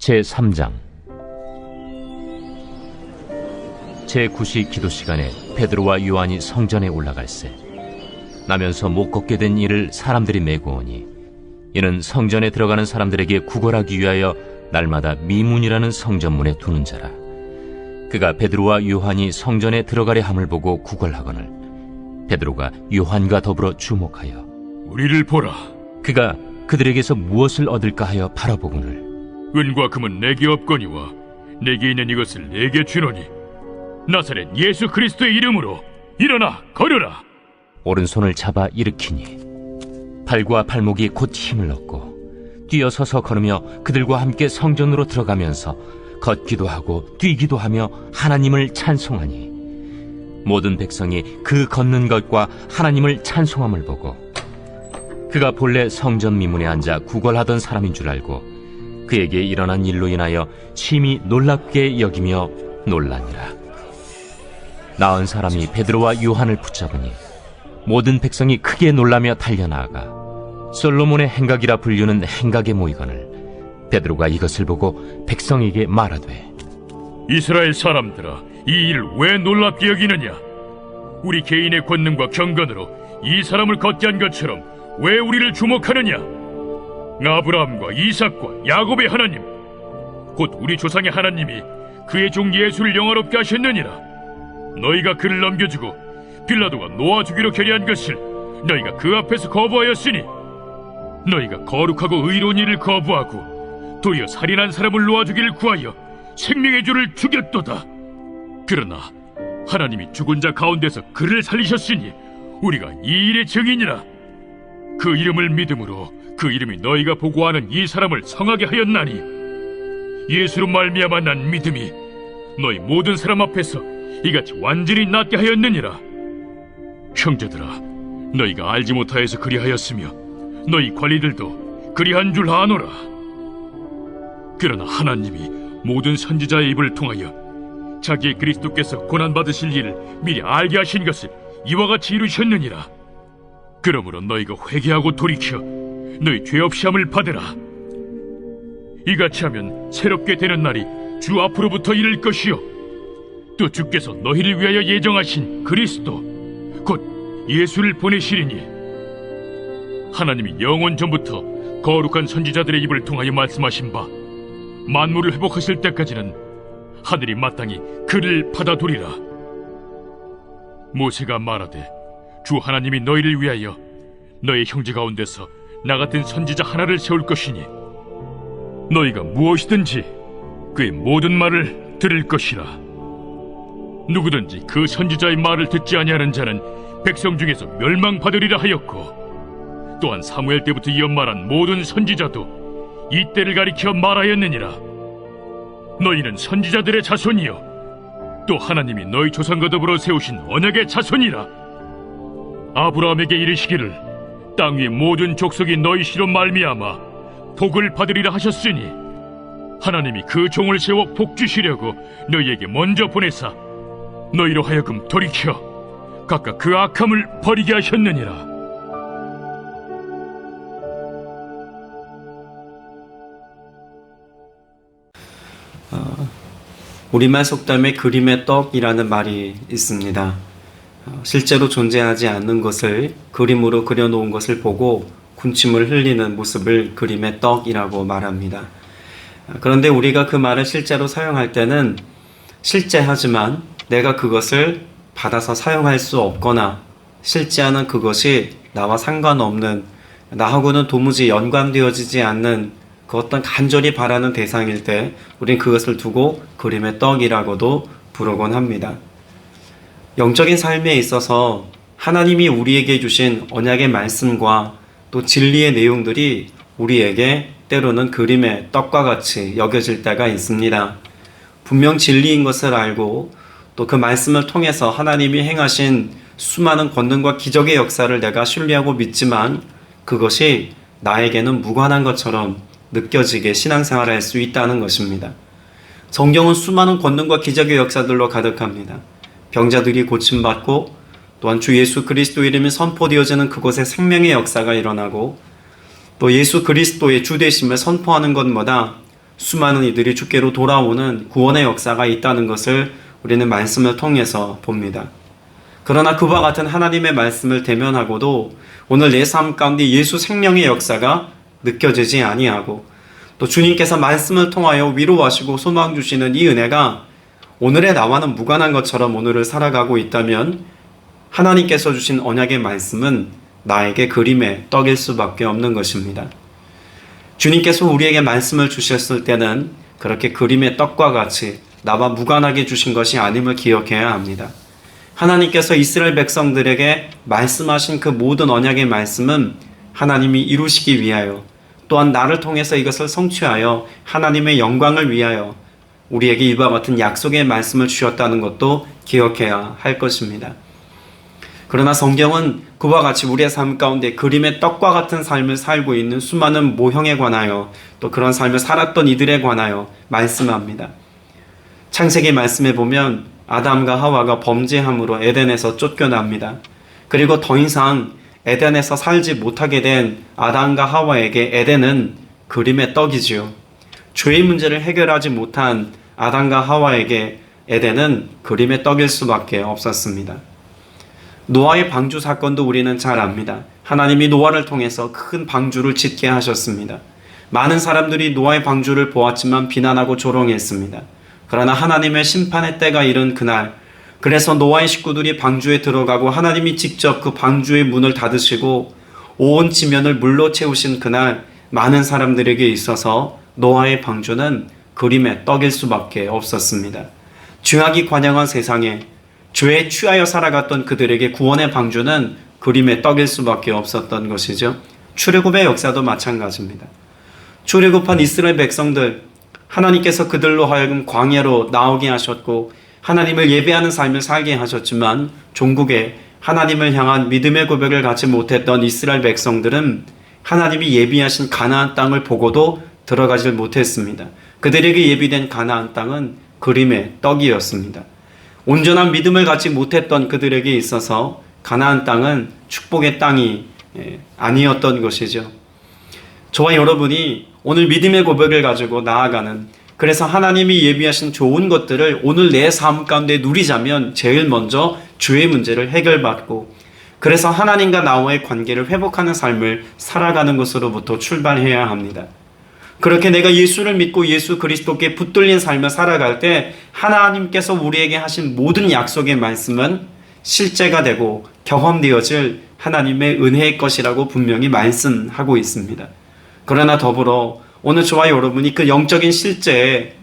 제3장. 제9시 기도 시간에 베드로와 요한이 성전에 올라갈새 나면서 못 걷게 된 이를 사람들이 메고 오니 이는 성전에 들어가는 사람들에게 구걸하기 위하여 날마다 미문이라는 성전문에 두는 자라. 그가 베드로와 요한이 성전에 들어가려 함을 보고 구걸하거늘 베드로가 요한과 더불어 주목하여 우리를 보라. 그가 그들에게서 무엇을 얻을까 하여 바라보거늘 은과 금은 내게 없거니와 내게 있는 이것을 내게 주노니 나사렛 예수 그리스도의 이름으로 일어나 걸으라. 오른손을 잡아 일으키니 발과 발목이 곧 힘을 얻고 뛰어서서 걸으며 그들과 함께 성전으로 들어가면서 걷기도 하고 뛰기도 하며 하나님을 찬송하니 모든 백성이 그 걷는 것과 하나님을 찬송함을 보고 그가 본래 성전 미문에 앉아 구걸하던 사람인 줄 알고 그에게 일어난 일로 인하여 심히 놀랍게 여기며 놀라니라. 나은 사람이 베드로와 요한을 붙잡으니 모든 백성이 크게 놀라며 달려나아가 솔로몬의 행각이라 불리는 행각에 모이거늘 베드로가 이것을 보고 백성에게 말하되 이스라엘 사람들아, 이 일을 왜 놀랍게 여기느냐? 우리 개인의 권능과 경건으로 이 사람을 걷게 한 것처럼 왜 우리를 주목하느냐? 아브라함과 이삭과 야곱의 하나님, 곧 우리 조상의 하나님이 그의 종 예수를 영화롭게 하셨느니라. 너희가 그를 넘겨주고 빌라도가 놓아주기로 결의한 것을 너희가 그 앞에서 거부하였으니 너희가 거룩하고 의로운 일을 거부하고 도리어 살인한 사람을 놓아주기를 구하여 생명의 주를 죽였도다. 그러나 하나님이 죽은 자 가운데서 그를 살리셨으니 우리가 이 일의 증인이라. 그 이름을 믿음으로 그 이름이 너희가 보고하는 이 사람을 성하게 하였나니 예수로 말미암아 난 믿음이 너희 모든 사람 앞에서 이같이 완전히 낫게 하였느니라. 형제들아, 너희가 알지 못하여서 그리하였으며 너희 관리들도 그리한 줄 아노라. 그러나 하나님이 모든 선지자의 입을 통하여 자기의 그리스도께서 고난받으실 일을 미리 알게 하신 것을 이와 같이 이루셨느니라. 그러므로 너희가 회개하고 돌이켜 너희 죄 없이 함을 받으라. 이같이 하면 새롭게 되는 날이 주 앞으로부터 이를 것이요 또 주께서 너희를 위하여 예정하신 그리스도 곧 예수를 보내시리니 하나님이 영원 전부터 거룩한 선지자들의 입을 통하여 말씀하신 바 만물을 회복하실 때까지는 하늘이 마땅히 그를 받아두리라. 모세가 말하되 주 하나님이 너희를 위하여 너희 형제 가운데서 나 같은 선지자 하나를 세울 것이니 너희가 무엇이든지 그의 모든 말을 들을 것이라. 누구든지 그 선지자의 말을 듣지 아니하는 자는 백성 중에서 멸망받으리라 하였고 또한 사무엘 때부터 이어 말한 모든 선지자도 이 때를 가리켜 말하였느니라. 너희는 선지자들의 자손이요 또 하나님이 너희 조상과 더불어 세우신 언약의 자손이라. 아브라함에게 이르시기를 땅 위의 모든 족속이 너희 씨로 말미암아 복을 받으리라 하셨으니 하나님이 그 종을 세워 복 주시려고 너희에게 먼저 보내사 너희로 하여금 돌이켜 각각 그 악함을 버리게 하셨느니라. 우리말 속담에 그림의 떡이라는 말이 있습니다. 실제로 존재하지 않는 것을 그림으로 그려놓은 것을 보고 군침을 흘리는 모습을 그림의 떡이라고 말합니다. 그런데 우리가 그 말을 실제로 사용할 때는 실제하지만 내가 그것을 받아서 사용할 수 없거나 실제하는 그것이 나와 상관없는, 나하고는 도무지 연관되어지지 않는 그 어떤 간절히 바라는 대상일 때 우린 그것을 두고 그림의 떡이라고도 부르곤 합니다. 영적인 삶에 있어서 하나님이 우리에게 주신 언약의 말씀과 또 진리의 내용들이 우리에게 때로는 그림의 떡과 같이 여겨질 때가 있습니다. 분명 진리인 것을 알고 또 그 말씀을 통해서 하나님이 행하신 수많은 권능과 기적의 역사를 내가 신뢰하고 믿지만 그것이 나에게는 무관한 것처럼 느껴지게 신앙생활을 할 수 있다는 것입니다. 성경은 수많은 권능과 기적의 역사들로 가득합니다. 병자들이 고침받고 또한 주 예수 그리스도 이름이 선포되어지는 그곳에 생명의 역사가 일어나고 또 예수 그리스도의 주되심을 선포하는 것마다 수많은 이들이 주께로 돌아오는 구원의 역사가 있다는 것을 우리는 말씀을 통해서 봅니다. 그러나 그와 같은 하나님의 말씀을 대면하고도 오늘 내 삶 가운데 예수 생명의 역사가 느껴지지 아니하고 또 주님께서 말씀을 통하여 위로하시고 소망 주시는 이 은혜가 오늘의 나와는 무관한 것처럼 오늘을 살아가고 있다면 하나님께서 주신 언약의 말씀은 나에게 그림의 떡일 수밖에 없는 것입니다. 주님께서 우리에게 말씀을 주셨을 때는 그렇게 그림의 떡과 같이 나와 무관하게 주신 것이 아님을 기억해야 합니다. 하나님께서 이스라엘 백성들에게 말씀하신 그 모든 언약의 말씀은 하나님이 이루시기 위하여 또한 나를 통해서 이것을 성취하여 하나님의 영광을 위하여 우리에게 이와 같은 약속의 말씀을 주셨다는 것도 기억해야 할 것입니다. 그러나 성경은 그와 같이 우리의 삶 가운데 그림의 떡과 같은 삶을 살고 있는 수많은 모형에 관하여 또 그런 삶을 살았던 이들에 관하여 말씀합니다. 창세기 말씀에 보면 아담과 하와가 범죄함으로 에덴에서 쫓겨납니다. 그리고 더 이상 에덴에서 살지 못하게 된 아담과 하와에게 에덴은 그림의 떡이지요. 죄의 문제를 해결하지 못한 아담과 하와에게 에덴은 그림의 떡일 수밖에 없었습니다. 노아의 방주 사건도 우리는 잘 압니다. 하나님이 노아를 통해서 큰 방주를 짓게 하셨습니다. 많은 사람들이 노아의 방주를 보았지만 비난하고 조롱했습니다. 그러나 하나님의 심판의 때가 이른 그날, 그래서 노아의 식구들이 방주에 들어가고 하나님이 직접 그 방주의 문을 닫으시고 온 지면을 물로 채우신 그날, 많은 사람들에게 있어서 노아의 방주는 그림의 떡일 수밖에 없었습니다. 죄악이 관영한 세상에 죄에 취하여 살아갔던 그들에게 구원의 방주는 그림의 떡일 수밖에 없었던 것이죠. 출애굽의 역사도 마찬가지입니다. 출애굽한 이스라엘 백성들, 하나님께서 그들로 하여금 광야로 나오게 하셨고 하나님을 예배하는 삶을 살게 하셨지만 종국에 하나님을 향한 믿음의 고백을 갖지 못했던 이스라엘 백성들은 하나님이 예비하신 가나안 땅을 보고도 들어가질 못했습니다. 그들에게 예비된 가나안 땅은 그림의 떡이었습니다. 온전한 믿음을 갖지 못했던 그들에게 있어서 가나안 땅은 축복의 땅이 아니었던 것이죠. 저와 여러분이 오늘 믿음의 고백을 가지고 나아가는, 그래서 하나님이 예비하신 좋은 것들을 오늘 내 삶 가운데 누리자면 제일 먼저 죄의 문제를 해결받고, 그래서 하나님과 나와의 관계를 회복하는 삶을 살아가는 것으로부터 출발해야 합니다. 그렇게 내가 예수를 믿고 예수 그리스도께 붙들린 삶을 살아갈 때 하나님께서 우리에게 하신 모든 약속의 말씀은 실제가 되고 경험되어질 하나님의 은혜의 것이라고 분명히 말씀하고 있습니다. 그러나 더불어 오늘 저와 여러분이 그 영적인 실제에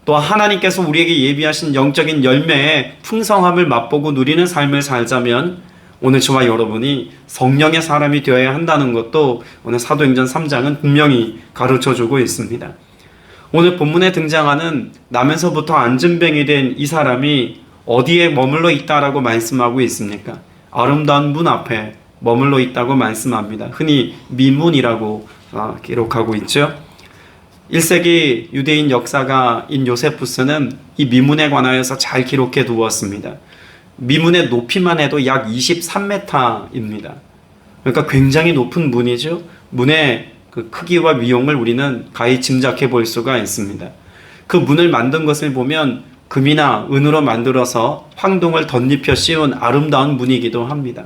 또 하나님께서 우리에게 예비하신 영적인 열매의 풍성함을 맛보고 누리는 삶을 살자면 오늘 저와 여러분이 성령의 사람이 되어야 한다는 것도 오늘 사도행전 3장은 분명히 가르쳐주고 있습니다. 오늘 본문에 등장하는 나면서부터 안진뱅이 된 이 사람이 어디에 머물러 있다라고 말씀하고 있습니까? 아름다운 문 앞에 머물러 있다고 말씀합니다. 흔히 미문이라고 기록하고 있죠. 1세기 유대인 역사가인 요세푸스는 이 미문에 관하여서 잘 기록해 두었습니다. 미문의 높이만 해도 약 23m입니다. 그러니까 굉장히 높은 문이죠. 문의 그 크기와 위용을 우리는 가히 짐작해 볼 수가 있습니다. 그 문을 만든 것을 보면 금이나 은으로 만들어서 황동을 덧입혀 씌운 아름다운 문이기도 합니다.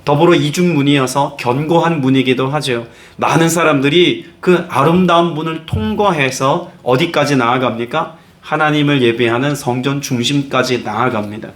더불어 이중문이어서 견고한 문이기도 하죠. 많은 사람들이 그 아름다운 문을 통과해서 어디까지 나아갑니까? 하나님을 예배하는 성전 중심까지 나아갑니다.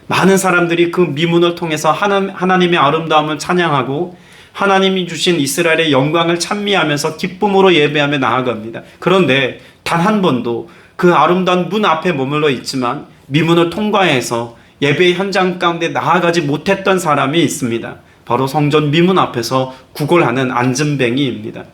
많은 사람들이 그 미문을 통해서 하나님의 아름다움을 찬양하고 하나님이 주신 이스라엘의 영광을 찬미하면서 기쁨으로 예배하며 나아갑니다. 그런데 단 한 번도 그 아름다운 문 앞에 머물러 있지만 미문을 통과해서 예배의 현장 가운데 나아가지 못했던 사람이 있습니다. 바로 성전 미문 앞에서 구걸하는 안진뱅이입니다.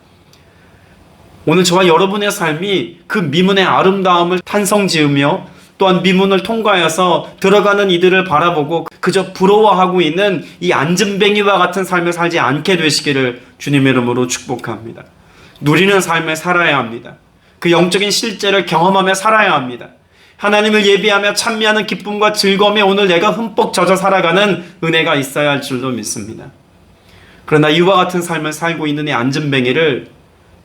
오늘 저와 여러분의 삶이 그 미문의 아름다움을 탄성지으며 또한 미문을 통과해서 들어가는 이들을 바라보고 그저 부러워하고 있는 이 안진뱅이와 같은 삶을 살지 않게 되시기를 주님의 이름으로 축복합니다. 누리는 삶을 살아야 합니다. 그 영적인 실제를 경험하며 살아야 합니다. 하나님을 예배하며 찬미하는 기쁨과 즐거움에 오늘 내가 흠뻑 젖어 살아가는 은혜가 있어야 할 줄로 믿습니다. 그러나 이와 같은 삶을 살고 있는 이 안진뱅이를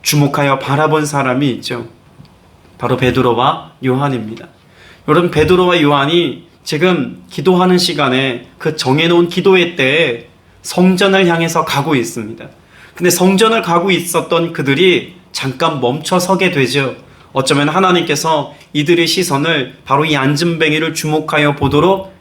주목하여 바라본 사람이 있죠. 바로 베드로와 요한입니다. 여러분, 베드로와 요한이 지금 기도하는 시간에 그 정해놓은 기도회 때에 성전을 향해서 가고 있습니다. 근데 성전을 가고 있었던 그들이 잠깐 멈춰 서게 되죠. 어쩌면 하나님께서 이들의 시선을 바로 이 안진뱅이를 주목하여 보도록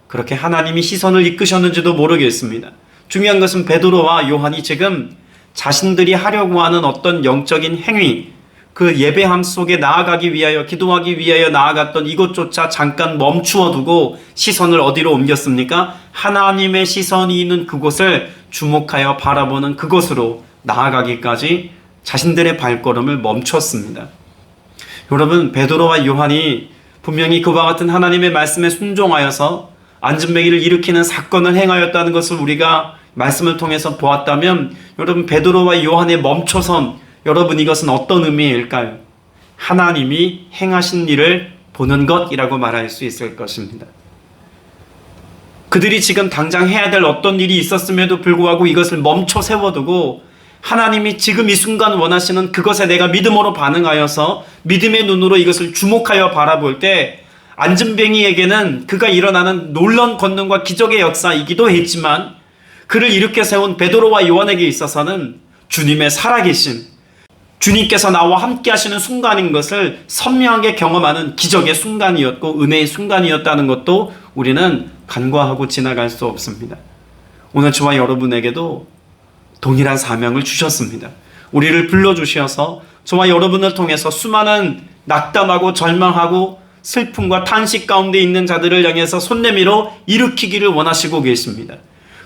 그렇게 하나님이 시선을 이끄셨는지도 모르겠습니다. 중요한 것은 베드로와 요한이 지금 자신들이 하려고 하는 어떤 영적인 행위, 그 예배함 속에 나아가기 위하여, 기도하기 위하여 나아갔던 이것조차 잠깐 멈추어 두고 시선을 어디로 옮겼습니까? 하나님의 시선이 있는 그곳을 주목하여 바라보는 그곳으로 나아가기까지 자신들의 발걸음을 멈췄습니다. 여러분, 베드로와 요한이 분명히 그와 같은 하나님의 말씀에 순종하여서 안진뱅이를 일으키는 사건을 행하였다는 것을 우리가 말씀을 통해서 보았다면, 여러분, 베드로와 요한의 멈춰선, 여러분, 이것은 어떤 의미일까요? 하나님이 행하신 일을 보는 것이라고 말할 수 있을 것입니다. 그들이 지금 당장 해야 될 어떤 일이 있었음에도 불구하고 이것을 멈춰 세워두고 하나님이 지금 이 순간 원하시는 그것에 내가 믿음으로 반응하여서 믿음의 눈으로 이것을 주목하여 바라볼 때, 안진뱅이에게는 그가 일어나는 놀라운 권능과 기적의 역사이기도 했지만, 그를 일으켜 세운 베드로와 요한에게 있어서는 주님의 살아계심, 주님께서 나와 함께 하시는 순간인 것을 선명하게 경험하는 기적의 순간이었고 은혜의 순간이었다는 것도 우리는 간과하고 지나갈 수 없습니다. 오늘 저와 여러분에게도 동일한 사명을 주셨습니다. 우리를 불러주셔서 저와 여러분을 통해서 수많은 낙담하고 절망하고 슬픔과 탄식 가운데 있는 자들을 향해서 손 내밀어 일으키기를 원하시고 계십니다.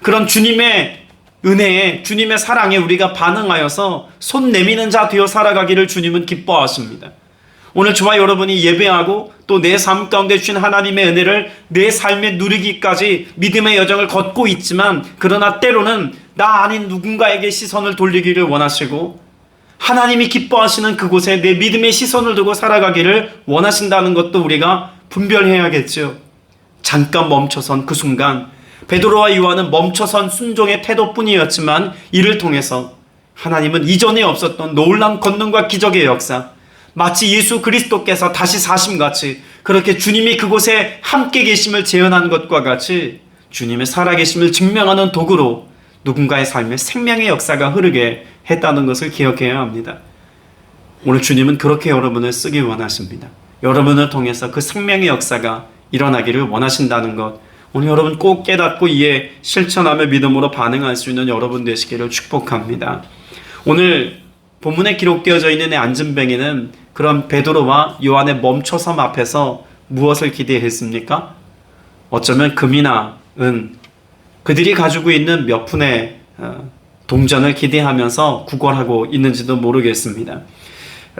그런 주님의 은혜에, 주님의 사랑에 우리가 반응하여서 손 내미는 자 되어 살아가기를 주님은 기뻐하십니다. 오늘 저와 여러분이 예배하고 또 내 삶 가운데 주신 하나님의 은혜를 내 삶에 누리기까지 믿음의 여정을 걷고 있지만, 그러나 때로는 나 아닌 누군가에게 시선을 돌리기를 원하시고 하나님이 기뻐하시는 그곳에 내 믿음의 시선을 두고 살아가기를 원하신다는 것도 우리가 분별해야겠죠. 잠깐 멈춰선 그 순간 베드로와 요한은 멈춰선 순종의 태도뿐이었지만, 이를 통해서 하나님은 이전에 없었던 놀라운 권능과 기적의 역사, 마치 예수 그리스도께서 다시 사심같이 그렇게 주님이 그곳에 함께 계심을 재현한 것과 같이 주님의 살아계심을 증명하는 도구로 누군가의 삶에 생명의 역사가 흐르게 했다는 것을 기억해야 합니다. 오늘 주님은 그렇게 여러분을 쓰기 원하십니다. 여러분을 통해서 그 생명의 역사가 일어나기를 원하신다는 것, 오늘 여러분 꼭 깨닫고 이에 실천하며 믿음으로 반응할 수 있는 여러분 되시기를 축복합니다. 오늘 본문에 기록되어져 있는 안진뱅이는 그런 베드로와 요한의 멈춰섬 앞에서 무엇을 기대했습니까? 어쩌면 금이나 은, 그들이 가지고 있는 몇 푼의 동전을 기대하면서 구걸하고 있는지도 모르겠습니다.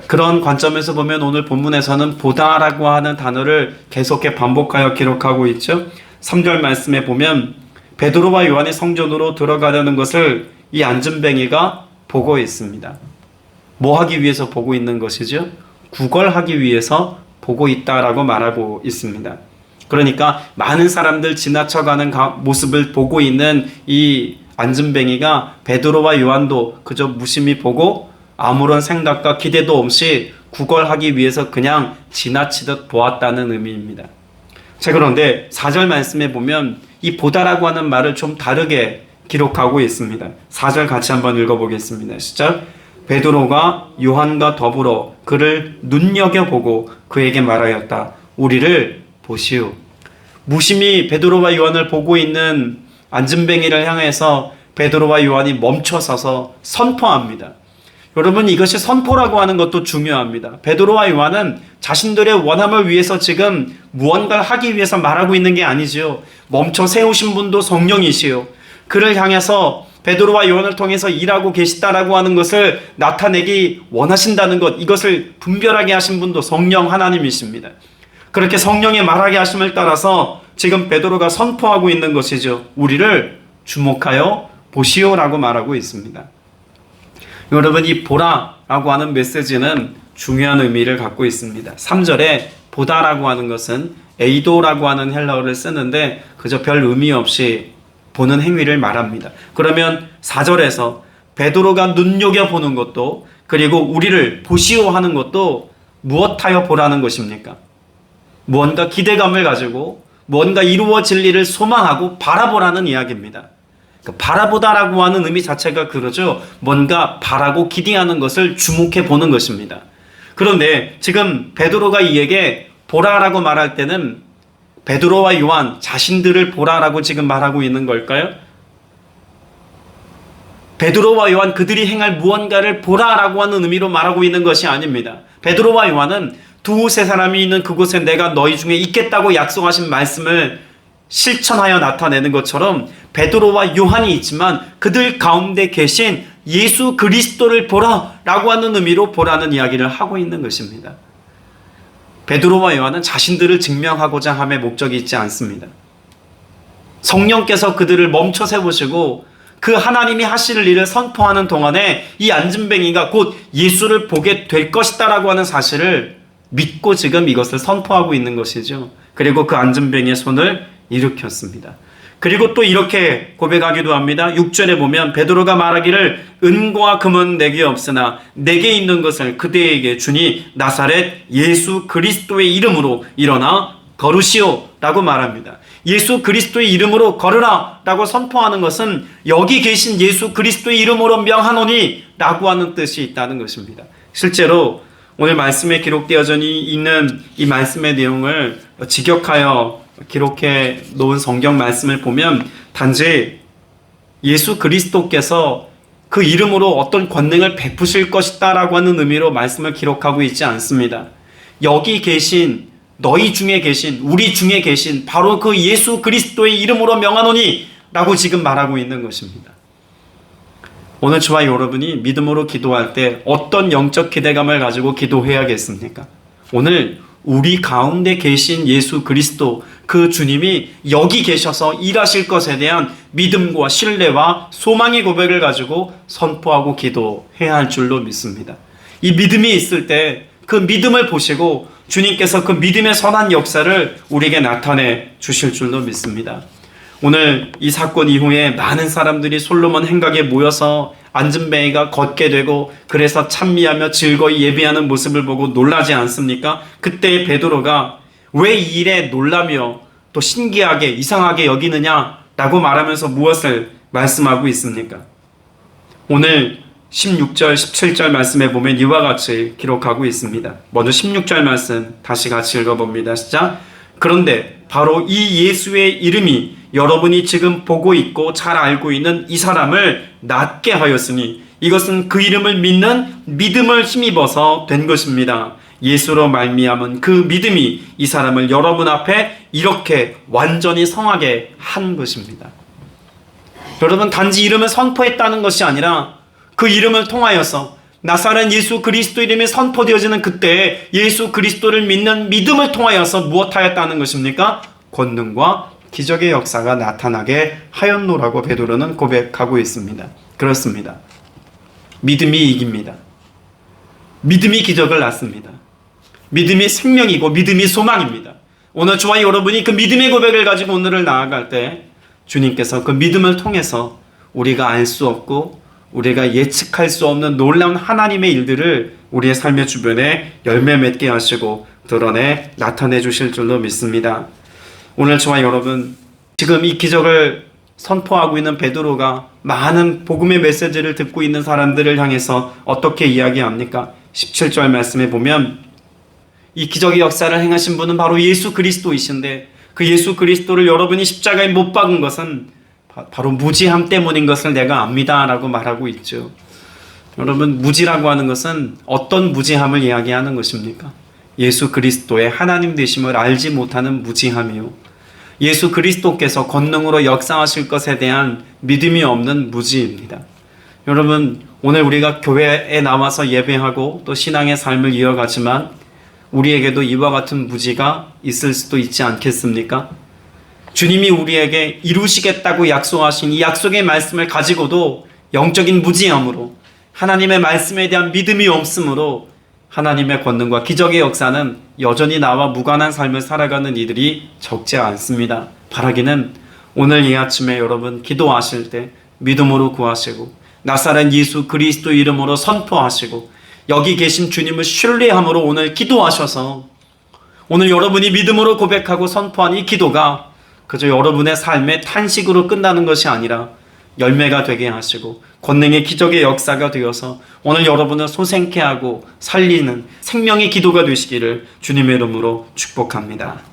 그런 관점에서 보면 오늘 본문에서는 보다라고 하는 단어를 계속해 반복하여 기록하고 있죠. 3절 말씀에 보면 베드로와 요한이 성전으로 들어가려는 것을 이 안진뱅이가 보고 있습니다. 뭐 하기 위해서 보고 있는 것이죠? 구걸하기 위해서 보고 있다라고 말하고 있습니다. 그러니까 많은 사람들 지나쳐가는 모습을 보고 있는 이 안진뱅이가 베드로와 요한도 그저 무심히 보고 아무런 생각과 기대도 없이 구걸하기 위해서 그냥 지나치듯 보았다는 의미입니다. 자, 그런데 4절 말씀에 보면 이 보다라고 하는 말을 좀 다르게 기록하고 있습니다. 4절 같이 한번 읽어보겠습니다. 시작. 베드로가 요한과 더불어 그를 눈여겨보고 그에게 말하였다. 우리를 보시오. 무심히 베드로와 요한을 보고 있는 안진뱅이를 향해서 베드로와 요한이 멈춰서서 선포합니다. 여러분, 이것이 선포라고 하는 것도 중요합니다. 베드로와 요한은 자신들의 원함을 위해서 지금 무언가를 하기 위해서 말하고 있는 게 아니지요. 멈춰 세우신 분도 성령이시요. 그를 향해서 베드로와 요한을 통해서 일하고 계시다라고 하는 것을 나타내기 원하신다는 것, 이것을 분별하게 하신 분도 성령 하나님이십니다. 그렇게 성령의 말하게 하심을 따라서 지금 베드로가 선포하고 있는 것이죠. 우리를 주목하여 보시오라고 말하고 있습니다. 여러분, 이 보라라고 하는 메시지는 중요한 의미를 갖고 있습니다. 3절에 보다라고 하는 것은 에이도라고 하는 헬라어를 쓰는데 그저 별 의미 없이 보는 행위를 말합니다. 그러면 4절에서 베드로가 눈여겨보는 것도, 그리고 우리를 보시오 하는 것도 무엇하여 보라는 것입니까? 무언가 기대감을 가지고 무언가 이루어질 일을 소망하고 바라보라는 이야기입니다. 바라보다라고 하는 의미 자체가 그러죠. 뭔가 바라고 기대하는 것을 주목해 보는 것입니다. 그런데 지금 베드로가 이에게 보라라고 말할 때는 베드로와 요한 자신들을 보라라고 지금 말하고 있는 걸까요? 베드로와 요한 그들이 행할 무언가를 보라라고 하는 의미로 말하고 있는 것이 아닙니다. 베드로와 요한은 두세 사람이 있는 그곳에 내가 너희 중에 있겠다고 약속하신 말씀을 실천하여 나타내는 것처럼 베드로와 요한이 있지만 그들 가운데 계신 예수 그리스도를 보라라고 하는 의미로 보라는 이야기를 하고 있는 것입니다. 베드로와 요한은 자신들을 증명하고자 함의 목적이 있지 않습니다. 성령께서 그들을 멈춰 세우시고 그 하나님이 하실 일을 선포하는 동안에 이 안진뱅이가 곧 예수를 보게 될 것이다라고 하는 사실을 믿고 지금 이것을 선포하고 있는 것이죠. 그리고 그 안진뱅이의 손을 일으켰습니다. 그리고 또 이렇게 고백하기도 합니다. 6절에 보면 베드로가 말하기를 은과 금은 내게 없으나 내게 있는 것을 그대에게 주니 나사렛 예수 그리스도의 이름으로 일어나 걸으시오 라고 말합니다. 예수 그리스도의 이름으로 걸으라 라고 선포하는 것은 여기 계신 예수 그리스도의 이름으로 명하노니 라고 하는 뜻이 있다는 것입니다. 실제로 오늘 말씀에 기록되어져 있는 이 말씀의 내용을 직역하여 기록해 놓은 성경 말씀을 보면 단지 예수 그리스도께서 그 이름으로 어떤 권능을 베푸실 것이다 라고 하는 의미로 말씀을 기록하고 있지 않습니다. 여기 계신 너희 중에 계신 우리 중에 계신 바로 그 예수 그리스도의 이름으로 명하노니 라고 지금 말하고 있는 것입니다. 오늘 저와 여러분이 믿음으로 기도할 때 어떤 영적 기대감을 가지고 기도해야겠습니까? 오늘 우리 가운데 계신 예수 그리스도 그 주님이 여기 계셔서 일하실 것에 대한 믿음과 신뢰와 소망의 고백을 가지고 선포하고 기도해야 할 줄로 믿습니다. 이 믿음이 있을 때 그 믿음을 보시고 주님께서 그 믿음의 선한 역사를 우리에게 나타내 주실 줄로 믿습니다. 오늘 이 사건 이후에 많은 사람들이 솔로몬 행각에 모여서 안진뱅이가 걷게 되고 그래서 찬미하며 즐거이 예배하는 모습을 보고 놀라지 않습니까? 그때 베드로가 왜 이 일에 놀라며 또 신기하게 이상하게 여기느냐라고 말하면서 무엇을 말씀하고 있습니까? 오늘 16절 17절 말씀에 보면 이와 같이 기록하고 있습니다. 먼저 16절 말씀 다시 같이 읽어봅니다. 시작. 그런데 바로 이 예수의 이름이 여러분이 지금 보고 있고 잘 알고 있는 이 사람을 낫게 하였으니 이것은 그 이름을 믿는 믿음을 힘입어서 된 것입니다. 예수로 말미암은 그 믿음이 이 사람을 여러분 앞에 이렇게 완전히 성하게 한 것입니다. 여러분 단지 이름을 선포했다는 것이 아니라 그 이름을 통하여서 나사렛 예수 그리스도 이름이 선포되어지는 그때 예수 그리스도를 믿는 믿음을 통하여서 무엇하였다는 것입니까? 권능과 기적의 역사가 나타나게 하였노라고 베드로는 고백하고 있습니다. 그렇습니다. 믿음이 이깁니다. 믿음이 기적을 낳습니다. 믿음이 생명이고 믿음이 소망입니다. 오늘 저와 여러분이 그 믿음의 고백을 가지고 오늘을 나아갈 때 주님께서 그 믿음을 통해서 우리가 알 수 없고 우리가 예측할 수 없는 놀라운 하나님의 일들을 우리의 삶의 주변에 열매 맺게 하시고 드러내 나타내 주실 줄로 믿습니다. 오늘 저와 여러분 지금 이 기적을 선포하고 있는 베드로가 많은 복음의 메시지를 듣고 있는 사람들을 향해서 어떻게 이야기합니까? 17절 말씀에 보면 이 기적의 역사를 행하신 분은 바로 예수 그리스도이신데 그 예수 그리스도를 여러분이 십자가에 못 박은 것은 바로 무지함 때문인 것을 내가 압니다 라고 말하고 있죠. 여러분 무지라고 하는 것은 어떤 무지함을 이야기하는 것입니까? 예수 그리스도의 하나님 되심을 알지 못하는 무지함이요, 예수 그리스도께서 권능으로 역사하실 것에 대한 믿음이 없는 무지입니다. 여러분 오늘 우리가 교회에 나와서 예배하고 또 신앙의 삶을 이어가지만 우리에게도 이와 같은 무지가 있을 수도 있지 않겠습니까? 주님이 우리에게 이루시겠다고 약속하신 이 약속의 말씀을 가지고도 영적인 무지함으로 하나님의 말씀에 대한 믿음이 없으므로 하나님의 권능과 기적의 역사는 여전히 나와 무관한 삶을 살아가는 이들이 적지 않습니다. 바라기는 오늘 이 아침에 여러분 기도하실 때 믿음으로 구하시고 나사렛 예수 그리스도 이름으로 선포하시고 여기 계신 주님을 신뢰함으로 오늘 기도하셔서 오늘 여러분이 믿음으로 고백하고 선포한 이 기도가 그저 여러분의 삶의 탄식으로 끝나는 것이 아니라 열매가 되게 하시고 권능의 기적의 역사가 되어서 오늘 여러분을 소생케 하고 살리는 생명의 기도가 되시기를 주님의 이름으로 축복합니다.